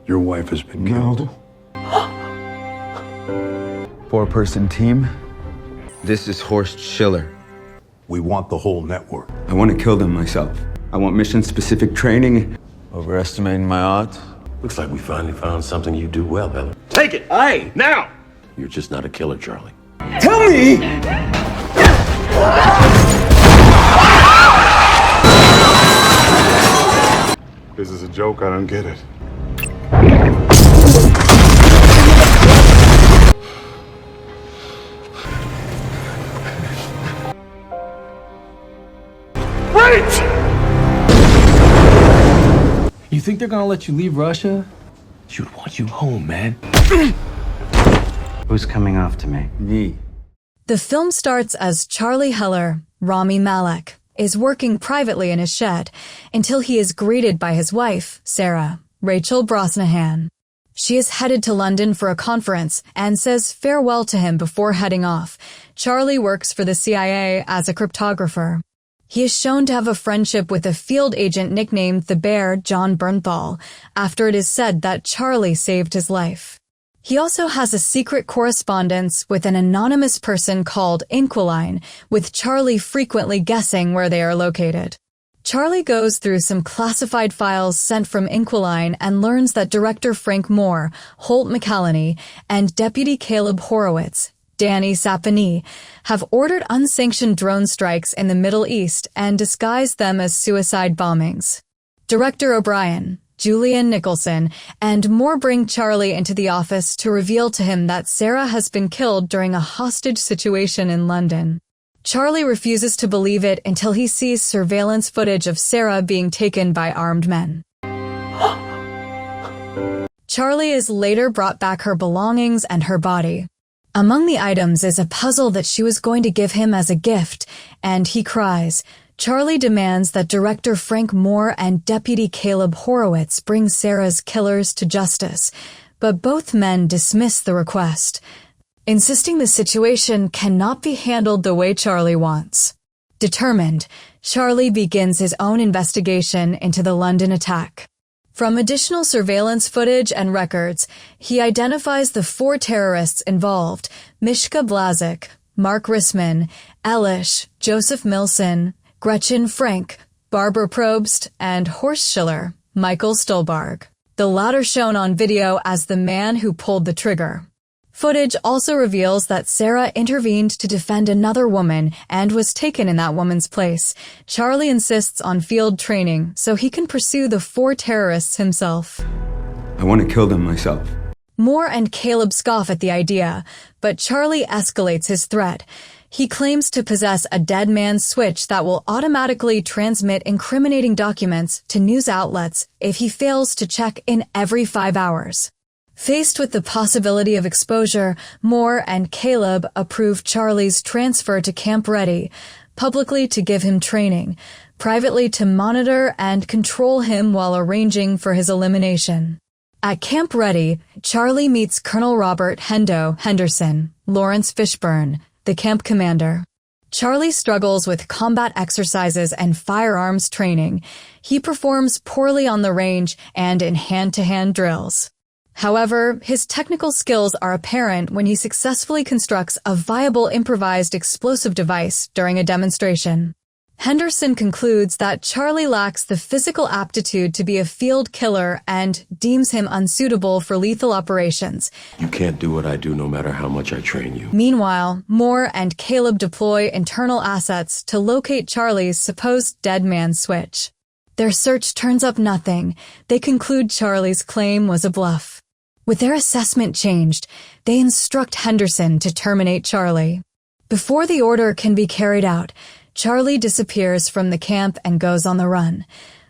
Your wife has been killed. Four-person team. This is Horst Schiller. We want the whole network. I want to kill them myself. I want mission-specific training. Overestimating my odds? Looks like we finally found something you do well, Heller. Take it! Aye, now! You're just not a killer, Charlie. Tell me! This is a joke, I don't get it. Wait! You think they're gonna let you leave Russia? She'd want you home, man. Who's coming after me? Me. The film starts as Charlie Heller, Rami Malek, is working privately in his shed until he is greeted by his wife, Sarah, Rachel Brosnahan. She is headed to London for a conference and says farewell to him before heading off. Charlie works for the CIA as a cryptographer. He is shown to have a friendship with a field agent nicknamed the Bear, John Bernthal, after it is said that Charlie saved his life. He also has a secret correspondence with an anonymous person called Inquiline, with Charlie frequently guessing where they are located. Charlie goes through some classified files sent from Inquiline and learns that director Frank Moore, Holt McCallany, and Deputy Caleb Horowitz, Danny Sapani, have ordered unsanctioned drone strikes in the Middle East and disguised them as suicide bombings. Director O'Brien, Julian Nicholson, and Moore bring Charlie into the office to reveal to him that Sarah has been killed during a hostage situation in London. Charlie refuses to believe it until he sees surveillance footage of Sarah being taken by armed men. Charlie is later brought back her belongings and her body. Among the items is a puzzle that she was going to give him as a gift, and he cries. Charlie demands that director Frank Moore and Deputy Caleb Horowitz bring Sarah's killers to justice, but both men dismiss the request, insisting the situation cannot be handled the way Charlie wants. Determined, Charlie begins his own investigation into the London attack. From additional surveillance footage and records, he identifies the 4 terrorists involved: Mishka Blazik, Mark Rissman, Elish, Joseph Milson, Gretchen Frank, Barbara Probst, and Horst Schiller, Michael Stolbarg, the latter shown on video as the man who pulled the trigger. Footage also reveals that Sarah intervened to defend another woman and was taken in that woman's place. Charlie insists on field training so he can pursue the 4 terrorists himself. I want to kill them myself. Moore and Caleb scoff at the idea, but Charlie escalates his threat. He claims to possess a dead man's switch that will automatically transmit incriminating documents to news outlets if he fails to check in every 5 hours. Faced with the possibility of exposure, Moore and Caleb approve Charlie's transfer to Camp Ready, publicly to give him training, privately to monitor and control him while arranging for his elimination. At Camp Ready, Charlie meets Colonel Robert Hendo Henderson, Lawrence Fishburne, the camp commander. Charlie struggles with combat exercises and firearms training. He performs poorly on the range and in hand-to-hand drills. However, his technical skills are apparent when he successfully constructs a viable improvised explosive device during a demonstration. Henderson concludes that Charlie lacks the physical aptitude to be a field killer and deems him unsuitable for lethal operations. You can't do what I do no matter how much I train you. Meanwhile, Moore and Caleb deploy internal assets to locate Charlie's supposed dead man switch. Their search turns up nothing. They conclude Charlie's claim was a bluff. With their assessment changed, they instruct Henderson to terminate Charlie. Before the order can be carried out, Charlie disappears from the camp and goes on the run.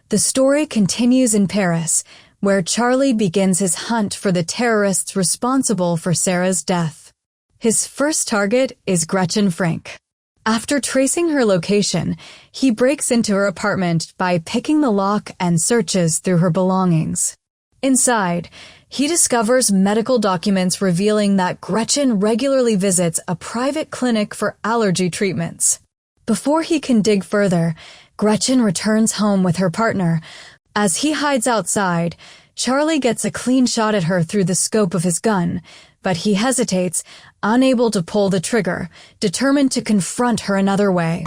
The story continues in Paris, where Charlie begins his hunt for the terrorists responsible for Sarah's death. His first target is Gretchen Frank. After tracing her location, he breaks into her apartment by picking the lock and searches through her belongings. Inside, he discovers medical documents revealing that Gretchen regularly visits a private clinic for allergy treatments. Before he can dig further, Gretchen returns home with her partner. As he hides outside, Charlie gets a clean shot at her through the scope of his gun, but he hesitates, unable to pull the trigger, determined to confront her another way.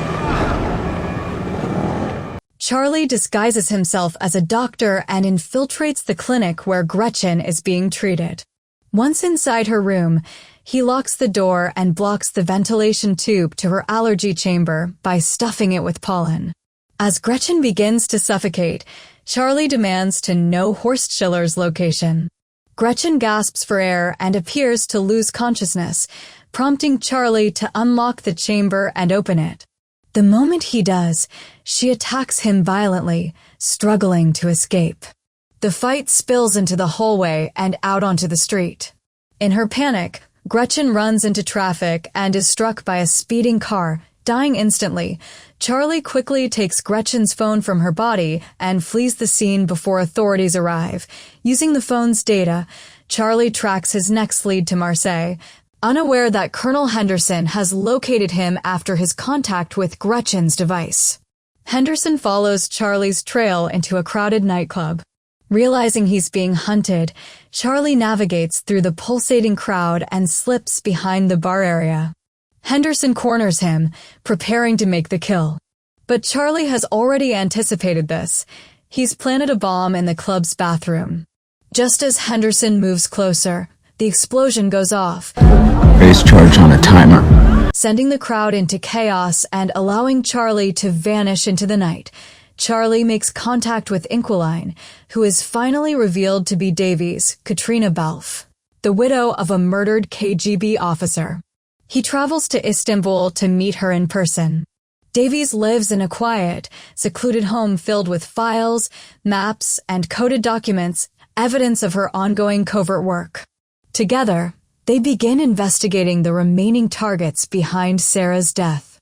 Charlie disguises himself as a doctor and infiltrates the clinic where Gretchen is being treated. Once inside her room, he locks the door and blocks the ventilation tube to her allergy chamber by stuffing it with pollen. As Gretchen begins to suffocate, Charlie demands to know Horst Schiller's location. Gretchen gasps for air and appears to lose consciousness, prompting Charlie to unlock the chamber and open it. The moment he does, she attacks him violently, struggling to escape. The fight spills into the hallway and out onto the street. In her panic, Gretchen runs into traffic and is struck by a speeding car, dying instantly. Charlie quickly takes Gretchen's phone from her body and flees the scene before authorities arrive. Using the phone's data, Charlie tracks his next lead to Marseille, unaware that Colonel Henderson has located him after his contact with Gretchen's device. Henderson follows Charlie's trail into a crowded nightclub. Realizing he's being hunted, Charlie navigates through the pulsating crowd and slips behind the bar area. Henderson corners him, preparing to make the kill. But Charlie has already anticipated this. He's planted a bomb in the club's bathroom. Just as Henderson moves closer, the explosion goes off, Base charge on a timer. sending the crowd into chaos and allowing Charlie to vanish into the night. Charlie makes contact with Inquiline, who is finally revealed to be Davies, Katrina Balfe, the widow of a murdered KGB officer. He travels to Istanbul to meet her in person. Davies lives in a quiet, secluded home filled with files, maps, and coded documents, evidence of her ongoing covert work. Together, they begin investigating the remaining targets behind Sarah's death.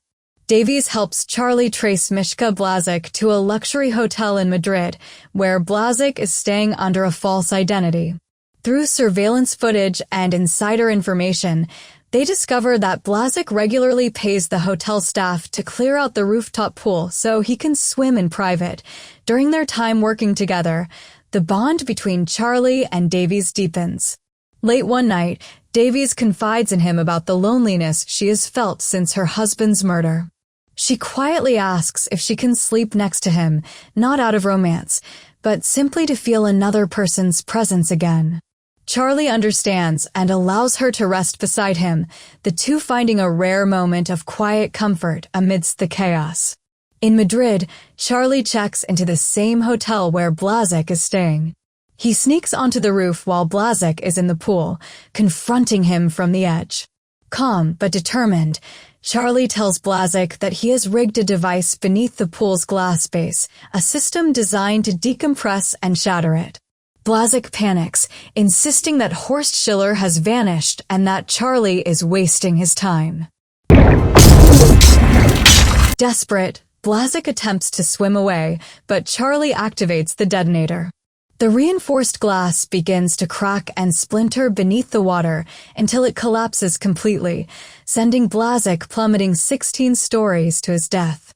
Davies helps Charlie trace Mishka Blazek to a luxury hotel in Madrid, where Blazek is staying under a false identity. Through surveillance footage and insider information, they discover that Blazek regularly pays the hotel staff to clear out the rooftop pool so he can swim in private. During their time working together, the bond between Charlie and Davies deepens. Late one night, Davies confides in him about the loneliness she has felt since her husband's murder. She quietly asks if she can sleep next to him, not out of romance, but simply to feel another person's presence again. Charlie understands and allows her to rest beside him, the two finding a rare moment of quiet comfort amidst the chaos. In Madrid, Charlie checks into the same hotel where Blazek is staying. He sneaks onto the roof while Blazek is in the pool, confronting him from the edge. Calm but determined, Charlie tells Blazek that he has rigged a device beneath the pool's glass base, a system designed to decompress and shatter it. Blazek panics, insisting that Horst Schiller has vanished and that Charlie is wasting his time. Desperate, Blazek attempts to swim away, but Charlie activates the detonator. The reinforced glass begins to crack and splinter beneath the water until it collapses completely, sending Blazek plummeting 16 stories to his death.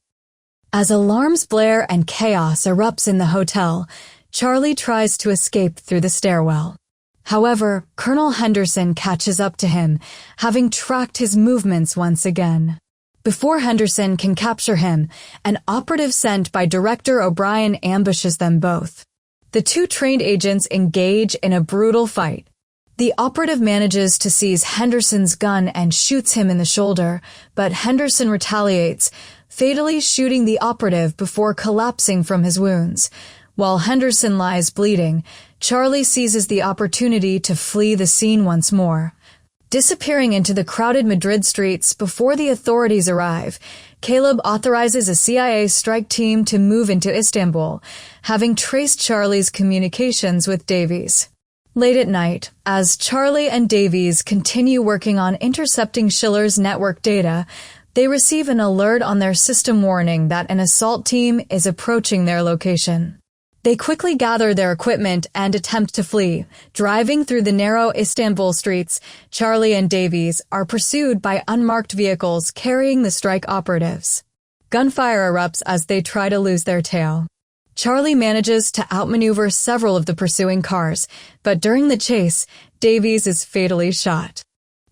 As alarms blare and chaos erupts in the hotel, Charlie tries to escape through the stairwell. However, Colonel Henderson catches up to him, having tracked his movements once again. Before Henderson can capture him, an operative sent by Director O'Brien ambushes them both. The two trained agents engage in a brutal fight. The operative manages to seize Henderson's gun and shoots him in the shoulder, but Henderson retaliates, fatally shooting the operative before collapsing from his wounds. While Henderson lies bleeding, Charlie seizes the opportunity to flee the scene once more. Disappearing into the crowded Madrid streets before the authorities arrive, Caleb authorizes a CIA strike team to move into Istanbul, having traced Charlie's communications with Davies. Late at night, as Charlie and Davies continue working on intercepting Schiller's network data, they receive an alert on their system warning that an assault team is approaching their location. They quickly gather their equipment and attempt to flee. Driving through the narrow Istanbul streets, Charlie and Davies are pursued by unmarked vehicles carrying the strike operatives. Gunfire erupts as they try to lose their tail. Charlie manages to outmaneuver several of the pursuing cars, but during the chase, Davies is fatally shot.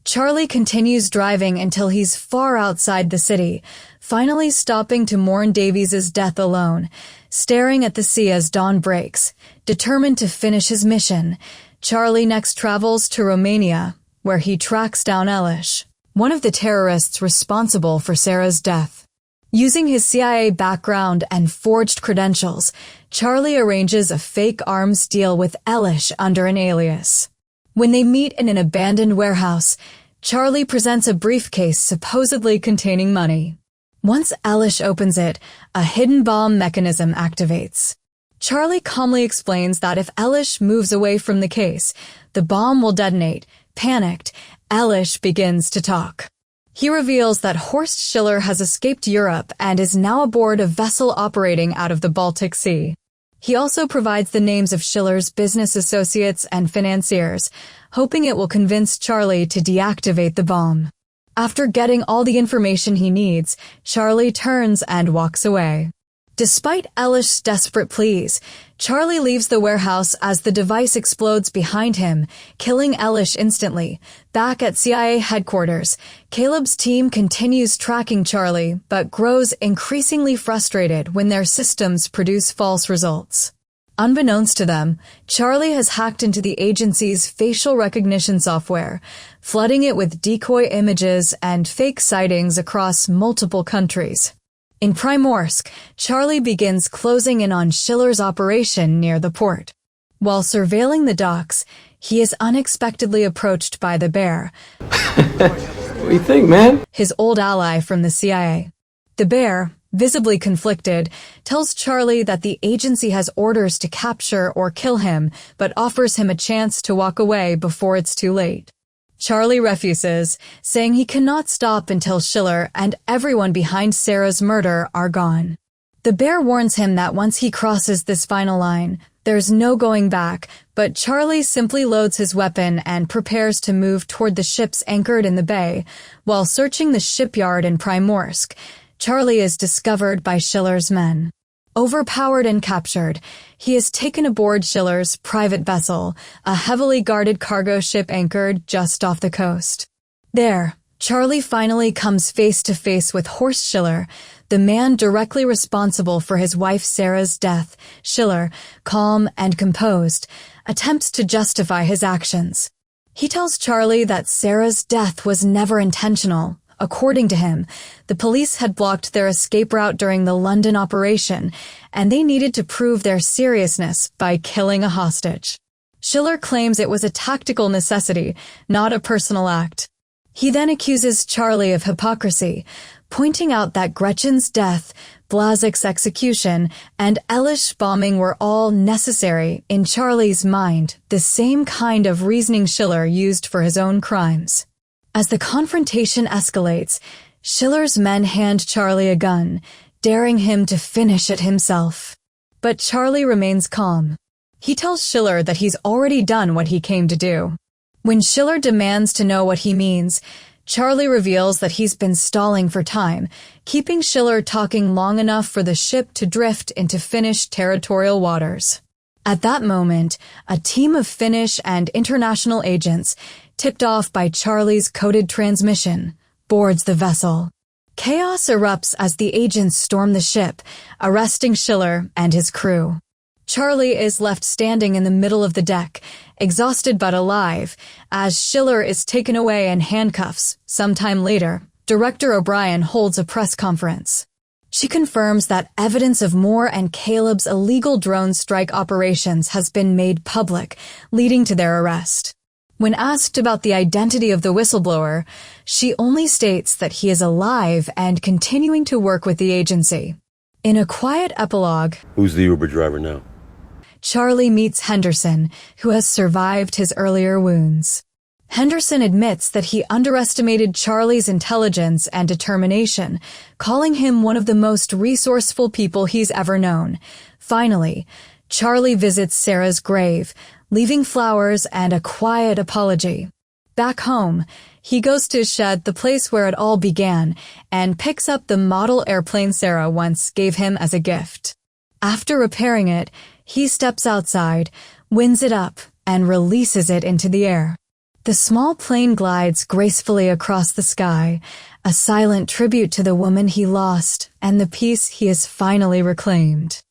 Charlie continues driving until he's far outside the city, finally stopping to mourn Davies' death alone, staring at the sea as dawn breaks. Determined to finish his mission, Charlie next travels to Romania, where he tracks down Elish, one of the terrorists responsible for Sarah's death. Using his CIA background and forged credentials, Charlie arranges a fake arms deal with Elish under an alias. When they meet in an abandoned warehouse, Charlie presents a briefcase supposedly containing money. Once Elish opens it, a hidden bomb mechanism activates. Charlie calmly explains that if Elish moves away from the case, the bomb will detonate. Panicked, Elish begins to talk. He reveals that Horst Schiller has escaped Europe and is now aboard a vessel operating out of the Baltic Sea. He also provides the names of Schiller's business associates and financiers, hoping it will convince Charlie to deactivate the bomb. After getting all the information he needs, Charlie turns and walks away. Despite Elish's desperate pleas, Charlie leaves the warehouse as the device explodes behind him, killing Elish instantly. Back at CIA headquarters, Caleb's team continues tracking Charlie, but grows increasingly frustrated when their systems produce false results. Unbeknownst to them, Charlie has hacked into the agency's facial recognition software, flooding it with decoy images and fake sightings across multiple countries. In Primorsk, Charlie begins closing in on Schiller's operation near the port. While surveilling the docks, he is unexpectedly approached by the Bear, What do you think, man? his old ally from the CIA. The Bear, visibly conflicted, tells Charlie that the agency has orders to capture or kill him, but offers him a chance to walk away before it's too late. Charlie refuses, saying he cannot stop until Schiller and everyone behind Sarah's murder are gone. The Bear warns him that once he crosses this final line, there's no going back, but Charlie simply loads his weapon and prepares to move toward the ships anchored in the bay. While searching the shipyard in Primorsk, Charlie is discovered by Schiller's men. Overpowered and captured, he is taken aboard Schiller's private vessel, a heavily guarded cargo ship anchored just off the coast. There, Charlie finally comes face to face with Horst Schiller, the man directly responsible for his wife Sarah's death. Schiller, calm and composed, attempts to justify his actions. He tells Charlie that Sarah's death was never intentional. According to him, the police had blocked their escape route during the London operation, and they needed to prove their seriousness by killing a hostage. Schiller claims it was a tactical necessity, not a personal act. He then accuses Charlie of hypocrisy, pointing out that Gretchen's death, Blazek's execution, and Elish bombing were all necessary, in Charlie's mind, the same kind of reasoning Schiller used for his own crimes. As the confrontation escalates, Schiller's men hand Charlie a gun, daring him to finish it himself. But Charlie remains calm. He tells Schiller that he's already done what he came to do. When Schiller demands to know what he means, Charlie reveals that he's been stalling for time, keeping Schiller talking long enough for the ship to drift into Finnish territorial waters. At that moment, a team of Finnish and international agents, tipped off by Charlie's coded transmission, boards the vessel. Chaos erupts as the agents storm the ship, arresting Schiller and his crew. Charlie is left standing in the middle of the deck, exhausted but alive, as Schiller is taken away in handcuffs. Sometime later, Director O'Brien holds a press conference. She confirms that evidence of Moore and Caleb's illegal drone strike operations has been made public, leading to their arrest. When asked about the identity of the whistleblower, she only states that he is alive and continuing to work with the agency. In a quiet epilogue, Who's the Uber driver now? Charlie meets Henderson, who has survived his earlier wounds. Henderson admits that he underestimated Charlie's intelligence and determination, calling him one of the most resourceful people he's ever known. Finally, Charlie visits Sarah's grave, leaving flowers and a quiet apology. Back home, he goes to his shed, the place where it all began, and picks up the model airplane Sarah once gave him as a gift. After repairing it, he steps outside, winds it up, and releases it into the air. The small plane glides gracefully across the sky, a silent tribute to the woman he lost and the peace he has finally reclaimed.